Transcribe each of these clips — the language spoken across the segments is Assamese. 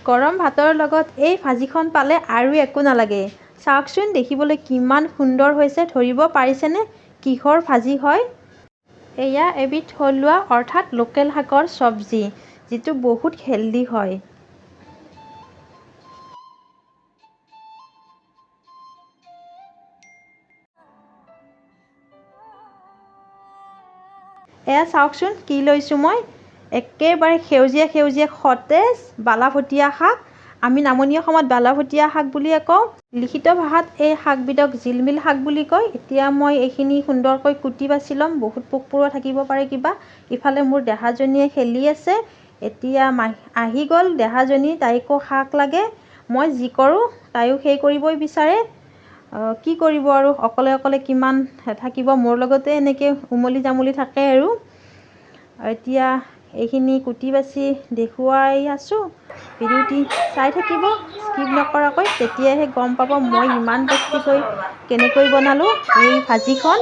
গৰম ভাতৰ লগত এই ভাজিখন পালে আৰু একো নালাগে। চাওকচোন দেখিবলৈ কিমান সুন্দৰ হৈছে। ধৰিব পাৰিছেনে কিহৰ ভাজি হয়? এয়া এবিধ থলুৱা অৰ্থাৎ লোকেল শাকৰ চব্জি, যিটো বহুত হেল্ডি হয়। এয়া চাওকচোন কি লৈছোঁ মই। একেবাৰে সেউজীয়া সেউজীয়া সতেজ বালাভটীয়া শাক। আমি নামনি অসমত বালাভটীয়া শাক বুলিয়ে কওঁ। লিখিত ভাষাত এই শাকবিধক জিলমিল শাক বুলি কয়। এতিয়া মই এইখিনি সুন্দৰকৈ কুটি বাছি ল'ম। বহুত পোক পৰুৱা থাকিব পাৰে কিবা। ইফালে মোৰ দেহাজনীয়ে খেলি আছে। এতিয়া আহি গ'ল দেহাজনী, তাইকো শাক লাগে। মই যি কৰোঁ তাইও সেই কৰিবই বিচাৰে। কি কৰিব আৰু, অকলে অকলে কিমান থাকিব, মোৰ লগতে এনেকৈ উমলি জামলি থাকে আৰু। এতিয়া এইখিনি কুটি বাছি দেখুৱাই আছোঁ। ভিডিঅ'টি চাই থাকিব স্কিপ নকৰাকৈ, তেতিয়াহে গম পাব মই ইমান টেষ্টিকৈ কেনেকৈ বনালোঁ এই ভাজিখন।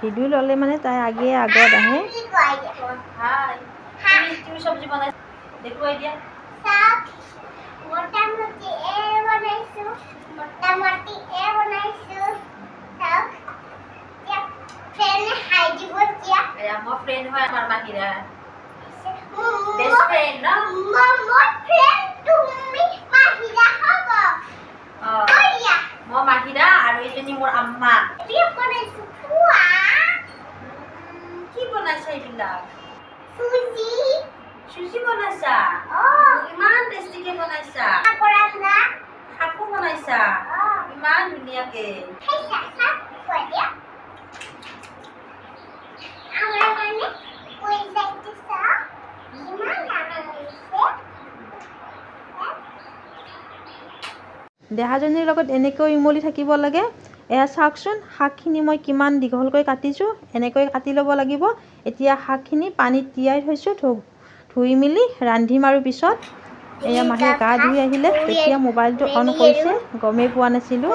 ভিডিঅ' ল'লে মানে তাই আগত আহে। মোৰ আম্মা কি বনাইছা এইবিলাক? চুজি বনাইছা? ইমান টেষ্টিকে বনাইছা। শাকো বনাইছা ইমান ধুনীয়াকে। দেহাজনীৰ লগত এনেকৈ উমলি থাকিব লাগে। এয়া চাওকচোন শাকখিনি মই কিমান দীঘলকৈ কাটিছোঁ। এনেকৈ কাটি ল'ব লাগিব। এতিয়া শাকখিনি পানীত তিয়াই থৈছোঁ। ধুই মেলি ৰান্ধিম আৰু পিছত। এয়া মাহীয়ে গা ধুই আহিলে, তেতিয়া মোবাইলটো অন কৰিছে, গমেই পোৱা নাছিলোঁ।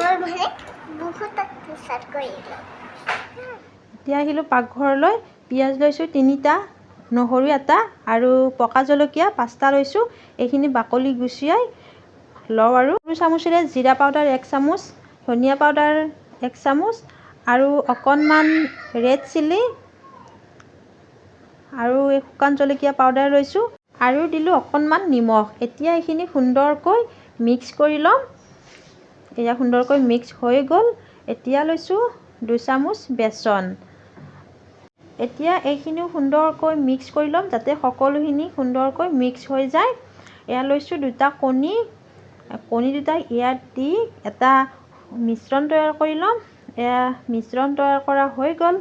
এতিয়া আহিলোঁ পাকঘৰলৈ। পিঁয়াজ লৈছোঁ 3টা, নহৰু 1টা আৰু পকা জলকীয়া 5টা লৈছোঁ। এইখিনি বাকলি গুচাই লওঁ আৰু সৰু চামুচেৰে জিৰা পাউডাৰ 1 চামুচ, ধনিয়া পাউডাৰ 1 চামুচ আৰু অকণমান ৰেড চিলি আৰু শুকান জলকীয়া পাউডাৰ লৈছোঁ আৰু দিলোঁ অকণমান নিমখ। এতিয়া এইখিনি সুন্দৰকৈ মিক্স কৰি ল'ম। এয়া সুন্দৰকৈ মিক্স হৈ গ'ল। এতিয়া লৈছোঁ 2 চামুচ বেচন। এতিয়া এইখিনিও সুন্দৰকৈ মিক্স কৰি ল'ম, যাতে সকলোখিনি সুন্দৰকৈ মিক্স হৈ যায়। এয়া লৈছোঁ 2টা কণী। কণী 2টা ইয়াত দি এটা মিশ্ৰণ তৈয়াৰ কৰি ল'ম। এয়া মিশ্ৰণ তৈয়াৰ কৰা হৈ গ'ল।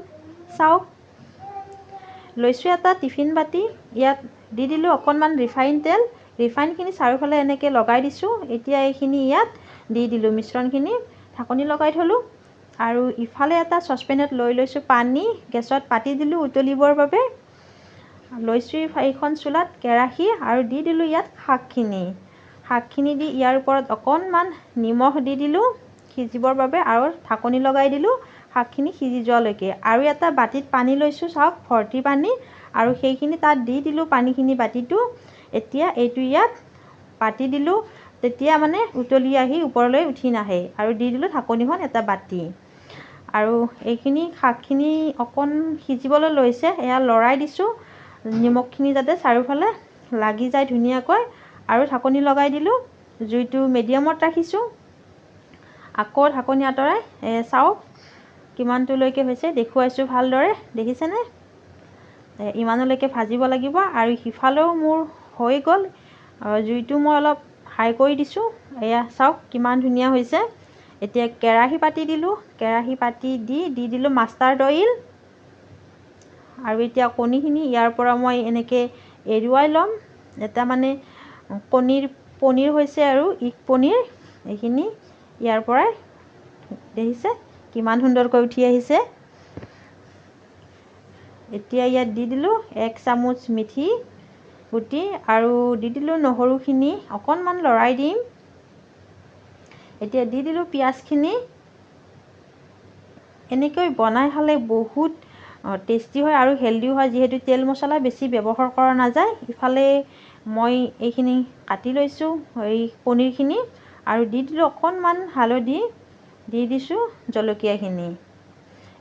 চাওক, লৈছোঁ এটা টিফিন বাতি। ইয়াত দি দিলোঁ অকণমান ৰিফাইন তেল। ৰিফাইনখিনি চাৰিওফালে এনেকৈ লগাই দিছোঁ। এতিয়া এইখিনি ইয়াত দি দিলোঁ মিশ্ৰণখিনি, ঢাকনি লগাই থ'লোঁ। আৰু ইফালে এটা চচপেনত লৈ লৈছোঁ পানী। গেছত পাতি দিলোঁ উতলিবৰ বাবে। লৈছোঁ এইখন চুলাত কেৰাহী আৰু দি দিলোঁ ইয়াত শাকখিনি দি ইয়াৰ ওপৰত অকণমান নিমখ দি দিলোঁ সিজিবৰ বাবে আৰু ঢাকনি লগাই দিলোঁ শাকখিনি সিজি যোৱালৈকে। আৰু এটা বাতিত পানী লৈছোঁ, চাওক ভৰ্তি পানী, আৰু সেইখিনি তাত দি দিলোঁ পানীখিনি বাতিটো। এতিয়া এইটো ইয়াত পাতি দিলোঁ, তেতিয়া মানে উতলি আহি ওপৰলৈ উঠি নাহে। আৰু দি দিলোঁ ঢাকনিখন এটা বাতি। আৰু এইখিনি শাকখিনি অকণ সিজিবলৈ লৈছে, এয়া লৰাই দিছোঁ নিমখখিনি যাতে চাৰিওফালে লাগি যায় ধুনীয়াকৈ। আৰু ঢাকনি লগাই দিলোঁ, জুইটো মিডিয়ামত ৰাখিছোঁ। আকৌ ঢাকনি আঁতৰাই চাওক কিমানটোলৈকে হৈছে, দেখুৱাইছোঁ ভালদৰে, দেখিছেনে? ইমানলৈকে ভাজিব লাগিব। আৰু সিফালেও মোৰ হৈ গ'ল। জুইটো মই অলপ হাই কৰি দিছোঁ। এয়া চাওক কিমান ধুনীয়া হৈছে। এতিয়া কেৰাহী পাতি দিলোঁ। কেৰাহী পাতি দি দিলোঁ মাষ্টাৰ্ড অইল। আৰু এতিয়া কণীখিনি ইয়াৰ পৰা মই এনেকৈ এৰুৱাই ল'ম। এটা মানে পনীৰ হৈছে আৰু ইগ পনীৰ। এইখিনি ইয়াৰ পৰাই দেখিছে কিমান সুন্দৰকৈ উঠি আহিছে। এতিয়া ইয়াত দি দিলোঁ 1 চামুচ মিঠি গুটি আৰু দি দিলোঁ নহৰুখিনি অকণমান লৰাই দিম। এতিয়া দি দিলোঁ পিঁয়াজখিনি। এনেকৈ বনাই খালে বহুত টেষ্টি হয় আৰু হেল্ডিও হয়, যিহেতু তেল মছলা বেছি ব্যৱহাৰ কৰা নাযায়। ইফালে মই এইখিনি কাটি লৈছোঁ এই পনীৰখিনি আৰু দি দিলোঁ অকণমান হালধি, দি দিছোঁ জলকীয়াখিনি।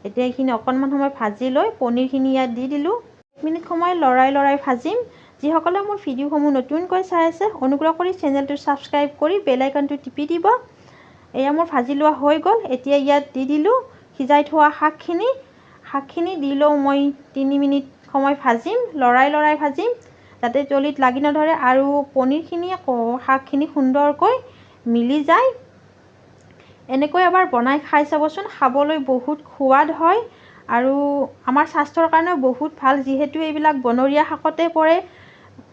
এতিয়া এইখিনি অকণমান সময় ভাজি লৈ পনীৰখিনি ইয়াত দি দিলোঁ। 1 মিনিট সময় লৰাই ভাজিম। যিসকলে মোৰ ভিডিঅ'সমূহ নতুনকৈ চাই আছে অনুগ্ৰহ কৰি চেনেলটো ছাবস্ক্ৰাইব কৰি বেল আইকনটো টিপি দিব। এয়া মোৰ ভাজি লোৱা হৈ গ'ল। এতিয়া ইয়াত দি দিলোঁ সিজাই থোৱা শাকখিনি দি লওঁ মই 3 মিনিট সময় ভাজিম, লৰাই ভাজিম যাতে তলিত লাগি নধৰে আৰু পনীৰখিনি শাকখিনি সুন্দৰকৈ মিলি যায়। এনেকৈ এবাৰ বনাই খাই চাবচোন, খাবলৈ বহুত সোৱাদ হয় আৰু আমাৰ স্বাস্থ্যৰ কাৰণেও বহুত ভাল, যিহেতু এইবিলাক বনৰীয়া শাকতে পৰে।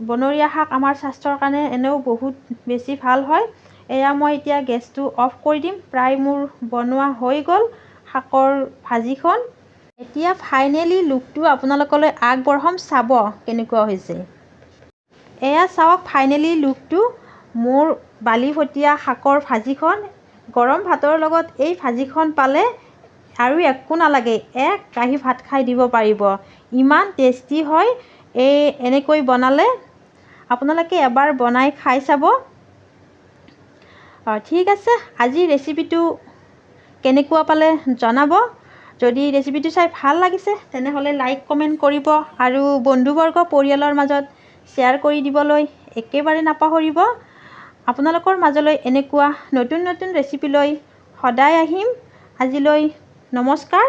বনৰীয়া শাক আমাৰ স্বাস্থ্যৰ কাৰণে এনেও বহুত বেছি ভাল হয়। এয়া মই এতিয়া গেছটো অফ কৰি দিম। প্ৰায় মোৰ বনোৱা হৈ গ'ল শাকৰ ভাজিখন। এতিয়া ফাইনেলি লুকটো আপোনালোকলৈ আগবঢ়াম, চাব কেনেকুৱা হৈছে। এয়া চাওক ফাইনেলি লুকটো মোৰ বালিফটীয়া শাকৰ ভাজিখন। গৰম ভাতৰ লগত এই ভাজিখন পালে আৰু একো নালাগে, 1 কাঁহী ভাত খাই দিব পাৰিব। ইমান টেষ্টি হয় এনেকৈ বনালে। আপোনালোকে এবাৰ বনাই খাই চাব। ঠিক আছে, আজি ৰেচিপিটো কেনেকুৱা পালে জনাব। যদি ৰেচিপিটো চাই ভাল লাগিছে তেনেহ'লে লাইক কমেণ্ট কৰিব আৰু বন্ধুবৰ্গ পৰিয়ালৰ মাজত শ্বেয়াৰ কৰি দিবলৈ একেবাৰে নাপাহৰিব। আপোনালোকৰ মাজলৈ এনেকুৱা নতুন ৰেচিপি লৈ সদায় আহিম। আজিলৈ নমস্কাৰ।